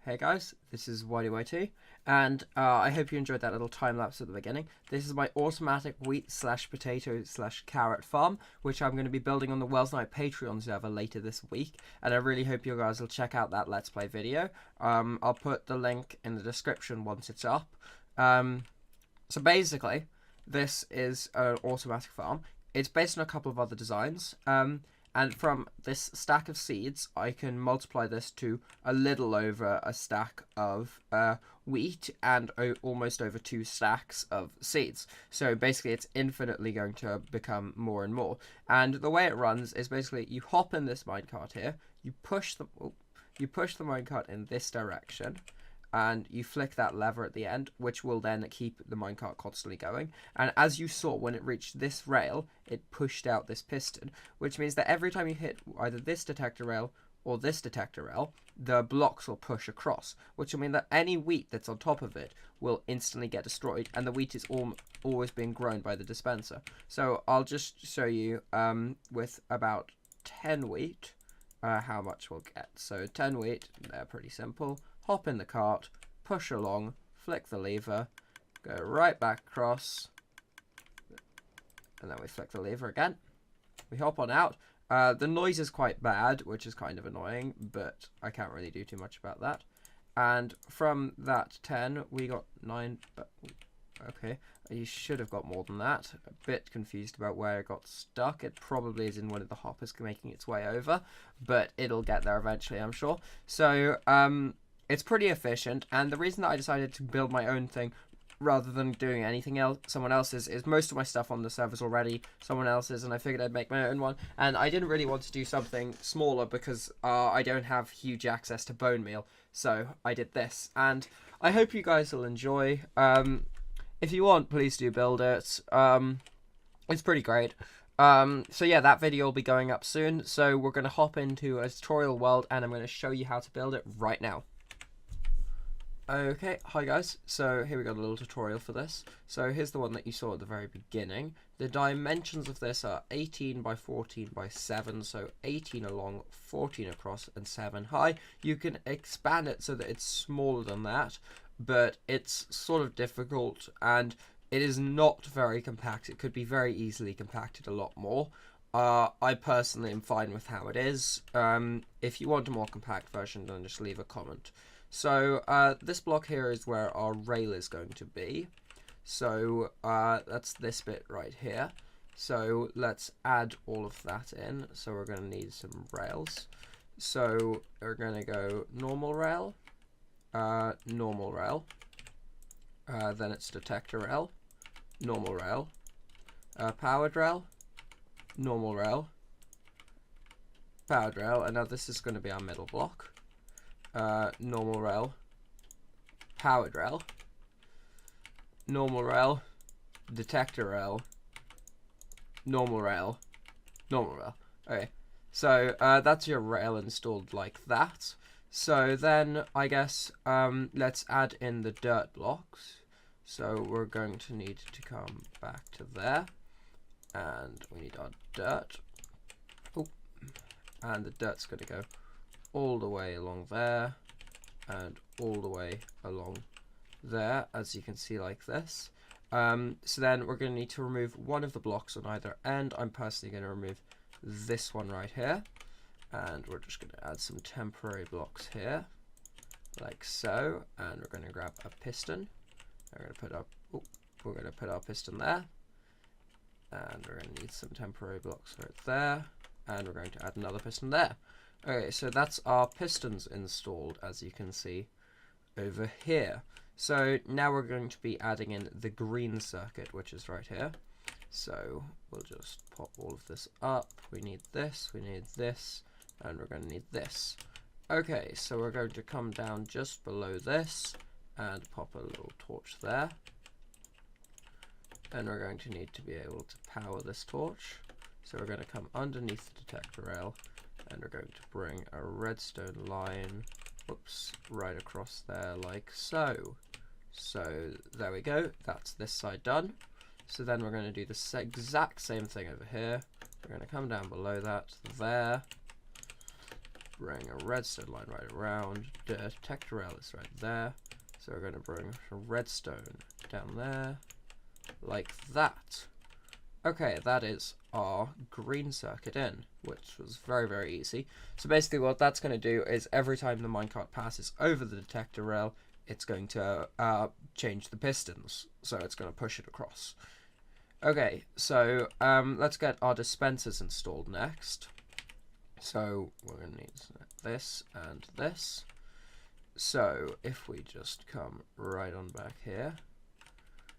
Hey guys, this is YDYT, and I hope you enjoyed that little time lapse at the beginning. This is my automatic wheat / potato / carrot farm, which I'm going to be building on the Wells Night Patreon server later this week, and I really hope you guys will check out that Let's Play video. I'll put the link in the description once it's up. So basically, this is an automatic farm. It's based on a couple of other designs. And from this stack of seeds, I can multiply this to a little over a stack of wheat and almost over 2 stacks of seeds. So basically, it's infinitely going to become more and more. And the way it runs is basically you hop in this minecart here, you push the minecart in this direction, and you flick that lever at the end, which will then keep the minecart constantly going. And as you saw, when it reached this rail, it pushed out this piston, which means that every time you hit either this detector rail or this detector rail, the blocks will push across, which will mean that any wheat that's on top of it will instantly get destroyed, and the wheat is always being grown by the dispenser. So I'll just show you with about 10 wheat how much we'll get. So 10 wheat, they're pretty simple. Hop in the cart, push along, flick the lever, go right back across, and then we flick the lever again. We hop on out. The noise is quite bad, which is kind of annoying, but I can't really do too much about that. And from that 10, we got 9. Okay, you should have got more than that. A bit confused about where it got stuck. It probably is in one of the hoppers making its way over, but it'll get there eventually, I'm sure. So, it's pretty efficient, and the reason that I decided to build my own thing rather than doing anything else, someone else's, is most of my stuff on the server's already someone else's, and I figured I'd make my own one. And I didn't really want to do something smaller because I don't have huge access to bone meal, so I did this. And I hope you guys will enjoy. If you want, please do build it. It's pretty great. So yeah, that video will be going up soon, so we're going to hop into a tutorial world, and I'm going to show you how to build it right now. Okay, hi guys, so here we got a little tutorial for this. So here's the one that you saw at the very beginning. The dimensions of this are 18 by 14 by 7, so 18 along, 14 across, and 7 high. You can expand it so that it's smaller than that, but it's sort of difficult, and it is not very compact. It could be very easily compacted a lot more. I personally am fine with how it is. If you want a more compact version, then just leave a comment. So this block here is where our rail is going to be. So that's this bit right here. So let's add all of that in. So we're going to need some rails. So we're going to go normal rail, normal rail. Then it's detector rail, normal rail, powered rail, normal rail, powered rail. And now this is going to be our middle block. Normal rail, powered rail, normal rail, detector rail, normal rail, normal rail. Okay, so that's your rail installed like that. So then I guess let's add in the dirt blocks. So we're going to need to come back to there, and we need our dirt. Oh, and the dirt's going to go all the way along there and all the way along there, as you can see, like this. So then we're going to need to remove one of the blocks on either end. I'm personally going to remove this one right here, and we're just going to add some temporary blocks here like so, and we're going to grab a piston. We're going to put our piston there, and we're going to need some temporary blocks right there, and we're going to add another piston there. Okay, so that's our pistons installed, as you can see over here. So now we're going to be adding in the green circuit, which is right here. So we'll just pop all of this up. We need this, and we're going to need this. Okay, so we're going to come down just below this and pop a little torch there. And we're going to need to be able to power this torch. So we're going to come underneath the detector rail, and we're going to bring a redstone line, right across there like so. So there we go, that's this side done. So then we're going to do the exact same thing over here. We're going to come down below that, there, bring a redstone line right around. The detector rail is right there. So we're going to bring a redstone down there, like that. Okay, that is our green circuit in, which was very, very easy. So basically what that's going to do is every time the minecart passes over the detector rail, it's going to change the pistons. So it's going to push it across. Okay, so let's get our dispensers installed next. So we're going to need this and this. So if we just come right on back here,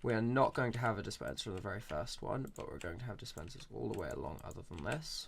we are not going to have a dispenser on the very first one, but we're going to have dispensers all the way along other than this.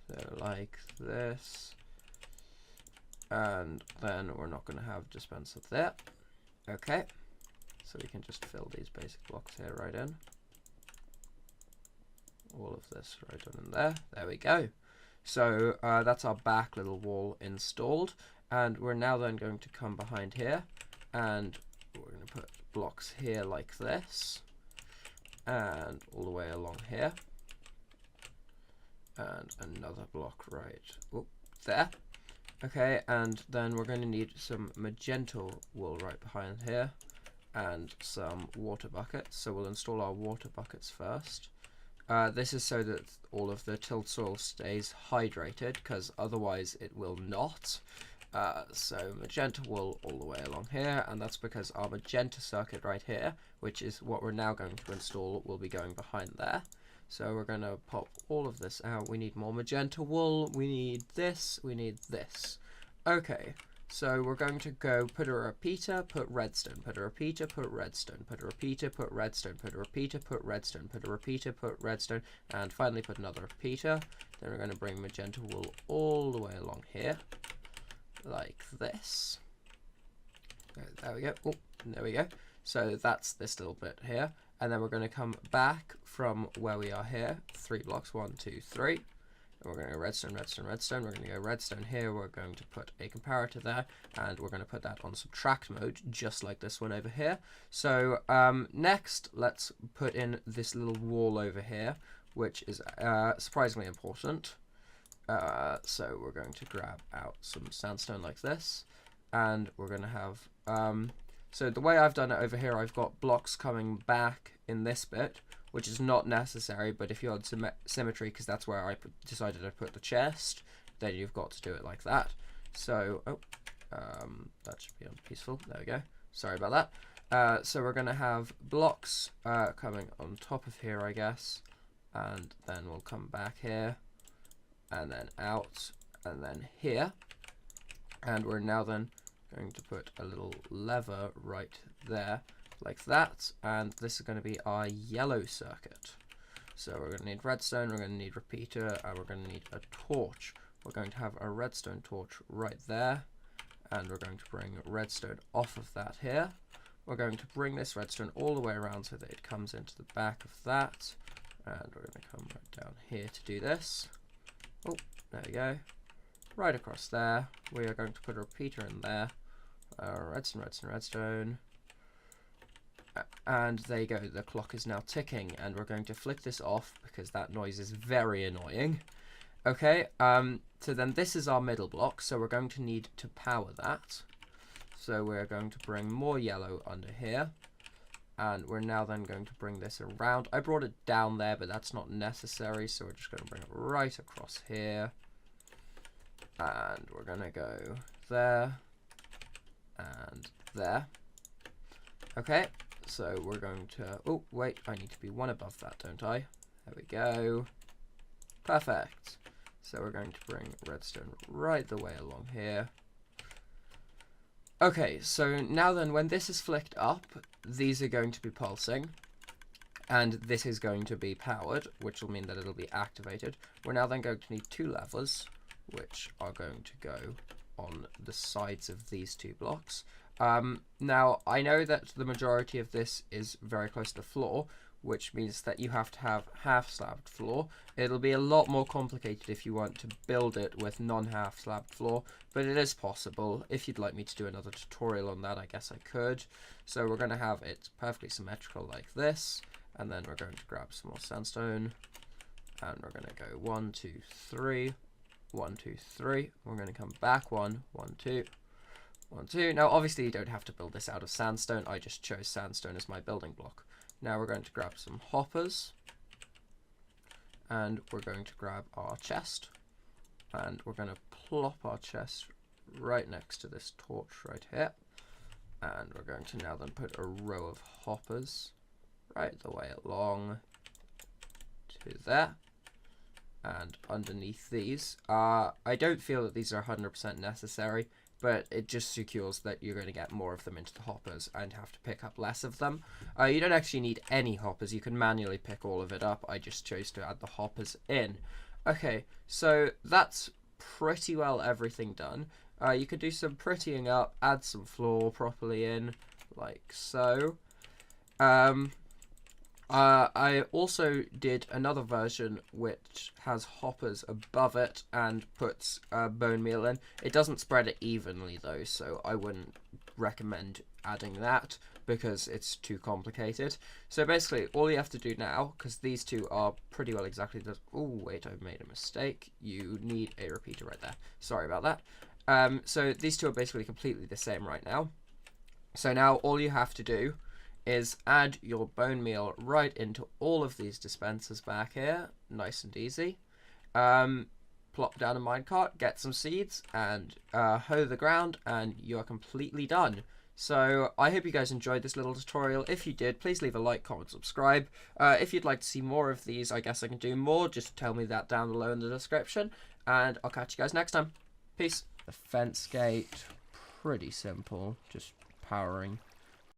So like this. And then we're not going to have dispenser there. Okay. So we can just fill these basic blocks here right in. All of this right on in there. There we go. So that's our back little wall installed. And we're now then going to come behind here. And we're going to put blocks here like this, and all the way along here, and another block right there. Okay, and then we're going to need some magenta wool right behind here, and some water buckets. So we'll install our water buckets first. This is so that all of the tilled soil stays hydrated, because otherwise it will not. So magenta wool all the way along here, and that's because our magenta circuit right here, which is what we're now going to install, will be going behind there. So we're going to pop all of this out. We need more magenta wool, we need this, we need this. Okay, so we're going to go put a repeater, put redstone, put a repeater, put redstone, put a repeater, put redstone, put a repeater, put redstone, put a repeater, put redstone, and finally put another repeater. Then we're going to bring magenta wool all the way along here, like this. There we go. Oh, there we go. So that's this little bit here, and then we're going to come back from where we are here, 3 blocks, 1, 2, 3. And we're going to go redstone, redstone, redstone. We're going to go redstone here. We're going to put a comparator there, and we're going to put that on subtract mode, just like this one over here. So next, let's put in this little wall over here, which is surprisingly important. So we're going to grab out some sandstone like this, and we're going to have so the way I've done it over here, I've got blocks coming back in this bit, which is not necessary, but if you had symmetry, because that's where I decided to put the chest, then you've got to do it like that. So that should be unpeaceful. There we go. Sorry about that. So we're going to have blocks coming on top of here, I guess, and then we'll come back here, and then out, and then here, and we're now then going to put a little lever right there like that, and this is going to be our yellow circuit. So we're going to need redstone, we're going to need repeater, and we're going to need a torch. We're going to have a redstone torch right there, and we're going to bring redstone off of that here. We're going to bring this redstone all the way around so that it comes into the back of that, and we're going to come right down here to do this. Oh, there we go. Right across there. We are going to put a repeater in there. Redstone, redstone, redstone. And there you go. The clock is now ticking, and we're going to flick this off because that noise is very annoying. Okay, so then this is our middle block, so we're going to need to power that. So we're going to bring more yellow under here. And we're now then going to bring this around. I brought it down there, but that's not necessary, so we're just going to bring it right across here. And we're going to go there and there. Okay, so we're going to... Oh, wait, I need to be one above that, don't I? There we go. Perfect. So we're going to bring redstone right the way along here. Okay, so now then, when this is flicked up, these are going to be pulsing, and this is going to be powered, which will mean that it'll be activated. We're now then going to need 2 levers, which are going to go on the sides of these 2 blocks. Now, I know that the majority of this is very close to the floor, which means that you have to have half-slabbed floor. It'll be a lot more complicated if you want to build it with non-half-slabbed floor, but it is possible. If you'd like me to do another tutorial on that, I guess I could. So we're going to have it perfectly symmetrical like this, and then we're going to grab some more sandstone, and we're going to go 1, 2, 3, 1, 2, 3. We're going to come back 1, 1, 2, 1, 2. Now, obviously, you don't have to build this out of sandstone. I just chose sandstone as my building block. Now, we're going to grab some hoppers. And we're going to grab our chest. And we're going to plop our chest right next to this torch right here. And we're going to now then put a row of hoppers right the way along to there. And underneath these, I don't feel that these are 100% necessary, but it just secures that you're going to get more of them into the hoppers and have to pick up less of them. You don't actually need any hoppers. You can manually pick all of it up. I just chose to add the hoppers in. Okay, so that's pretty well everything done. You could do some prettying up, add some floor properly in, like so. I also did another version which has hoppers above it and puts bone meal in. It doesn't spread it evenly though, so I wouldn't recommend adding that because it's too complicated. So basically all you have to do now, because these two are pretty well exactly the... Oh wait, I've made a mistake. You need a repeater right there. Sorry about that. So these two are basically completely the same right now. So now all you have to do is add your bone meal right into all of these dispensers back here. Nice and easy. Plop down a minecart, get some seeds, and hoe the ground, and you are completely done. So I hope you guys enjoyed this little tutorial. If you did, please leave a like, comment, subscribe. If you'd like to see more of these, I guess I can do more. Just tell me that down below in the description. And I'll catch you guys next time. Peace. The fence gate, pretty simple. Just powering